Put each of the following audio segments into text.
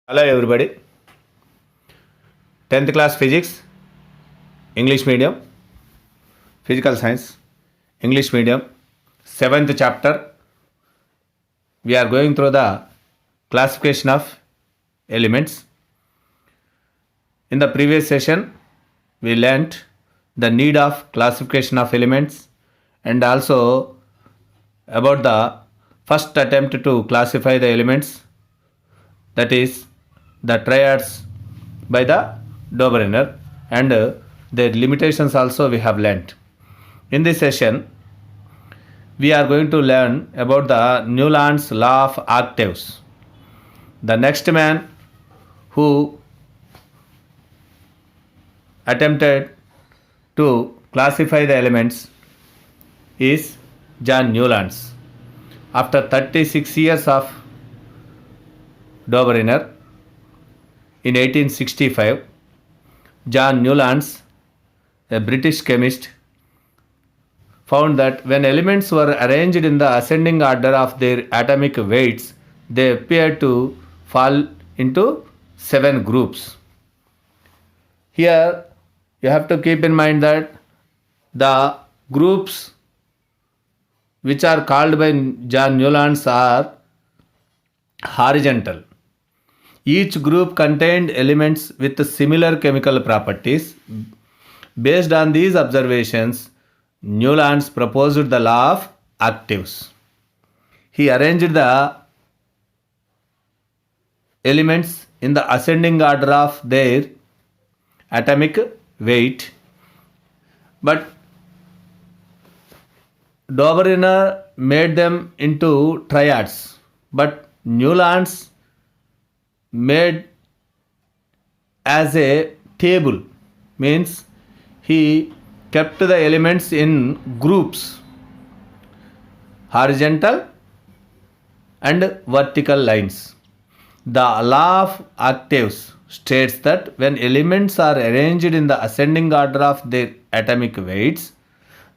Hello everybody. 10th class physics, English medium, physical science, English medium, 7th chapter. We are going through the classification of elements. In the previous session, we learnt the need of classification of elements and also about the first attempt to classify the elements, that is the triads by the Dobereiner, and their limitations also we have learnt. In this session, we are going to learn about the Newland's law of octaves. The next man who attempted to classify the elements is John Newlands. After 36 years of Dobereiner, in 1865, John Newlands, a British chemist, found that when elements were arranged in the ascending order of their atomic weights, they appeared to fall into 7 groups. Here, you have to keep in mind that the groups which are called by John Newlands are horizontal. Each group contained elements with similar chemical properties. Based on these observations, Newlands proposed the law of octaves. He arranged the elements in the ascending order of their atomic weight, but Dobereiner made them into triads, but Newlands made as a table, means he kept the elements in groups, horizontal and vertical lines. The law of octaves states that when elements are arranged in the ascending order of their atomic weights,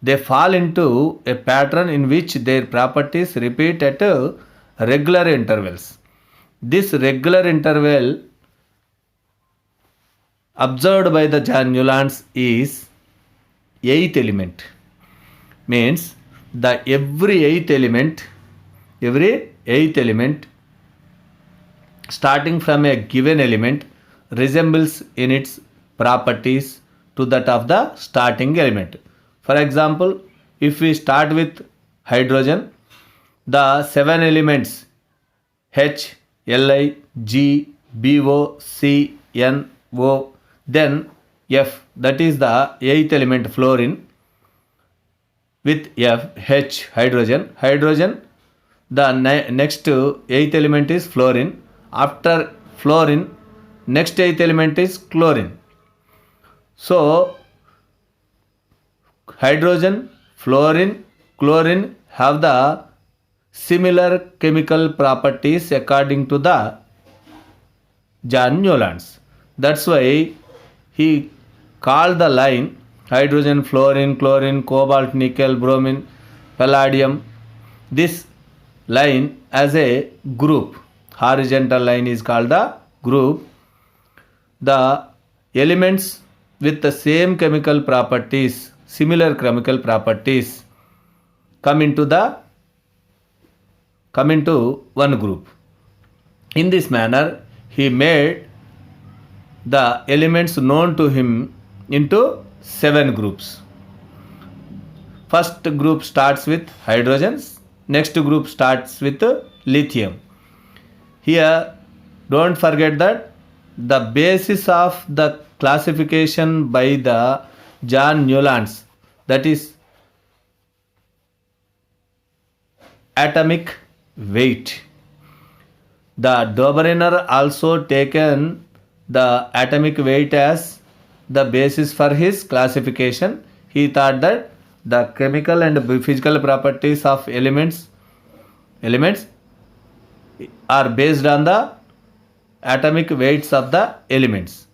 they fall into a pattern in which their properties repeat at regular intervals. This regular interval observed by the John Newlands is 8th element, means the every eighth element starting from a given element resembles in its properties to that of the starting element. For example, if we start with hydrogen, the 7 elements H, Li, G, Bo, C, N, O, then F, that is the 8th element fluorine, with F, H, hydrogen. The next 8th element is fluorine. After fluorine, next 8th element is chlorine. So, hydrogen, fluorine, chlorine have the similar chemical properties according to the John Newlands. That's why he called the line hydrogen, fluorine, chlorine, cobalt, nickel, bromine, palladium, this line as a group. Horizontal line is called the group. The elements with the same chemical properties, similar chemical properties, come into one group. In this manner, he made the elements known to him into 7 groups. First group starts with hydrogens, next group starts with lithium. Here, don't forget that the basis of the classification by the John Newlands, that is atomic weight. The Dobereiner also taken the atomic weight as the basis for his classification. He thought that the chemical and physical properties of elements are based on the atomic weights of the elements.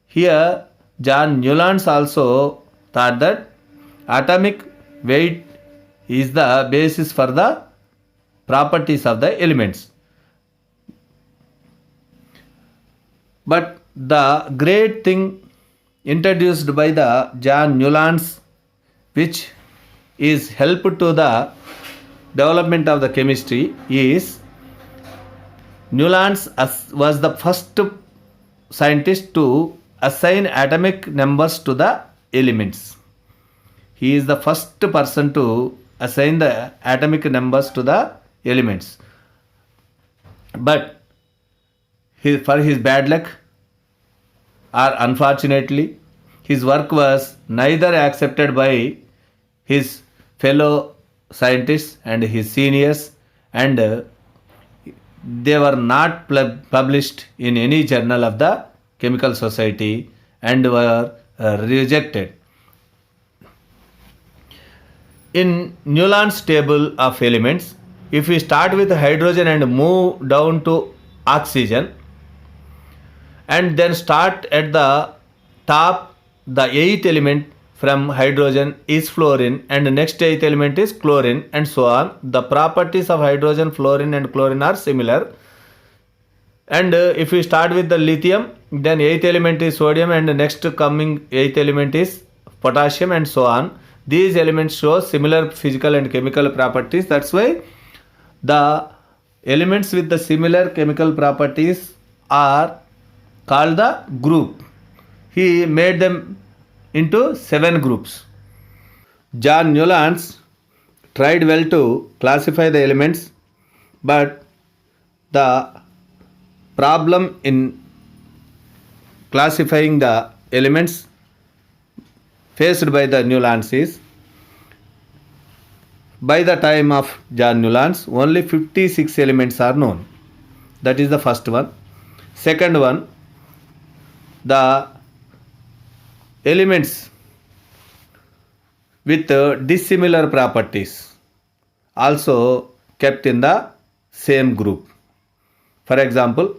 Here, John Newlands also thought that atomic weight is the basis for the properties of the elements. But the great thing introduced by the John Newlands, which is help to the development of the chemistry, is Newlands was the first scientist to assign atomic numbers to the elements. He is the first person to assign the atomic numbers to the elements. But for his bad luck, or unfortunately, his work was neither accepted by his fellow scientists and his seniors, and they were not published in any journal of the Chemical Society and were rejected. In Newlands table of elements, if we start with hydrogen and move down to oxygen, and then start at the top, the eighth element from hydrogen is fluorine, and the next eighth element is chlorine, and so on. The properties of hydrogen, fluorine and chlorine are similar. And if we start with the lithium, then eighth element is sodium, and the next coming eighth element is potassium, and so on. These elements show similar physical and chemical properties. That's why the elements with the similar chemical properties are called the group. He made them into 7 groups. John Newlands tried well to classify the elements, but the problem in classifying the elements faced by the Newlands is, by the time of John Newlands, only 56 elements are known. That is the first one. Second one, the elements with dissimilar properties also kept in the same group. For example,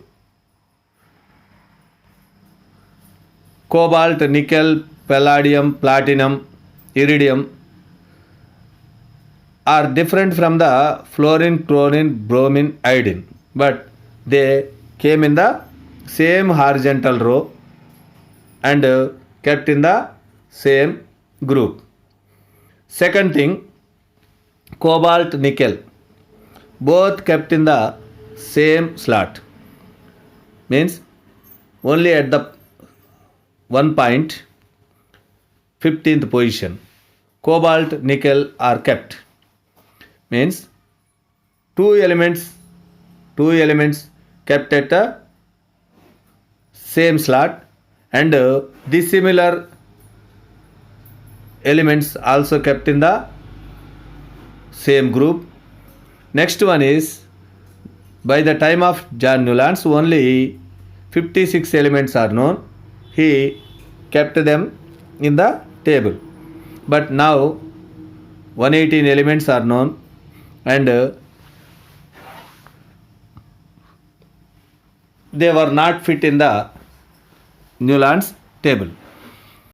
cobalt, nickel, palladium, platinum, iridium are different from the fluorine, chlorine, bromine, iodine, but they came in the same horizontal row and kept in the same group. Second thing, cobalt, nickel, both kept in the same slot. Means only at the one point, 15th position, cobalt, nickel are kept. Means two elements kept at the same slot, and dissimilar elements also kept in the same group. Next one is, by the time of John Newlands, only 56 elements are known. He kept them in the table. But now 118 elements are known, and they were not fit in the Newlands table.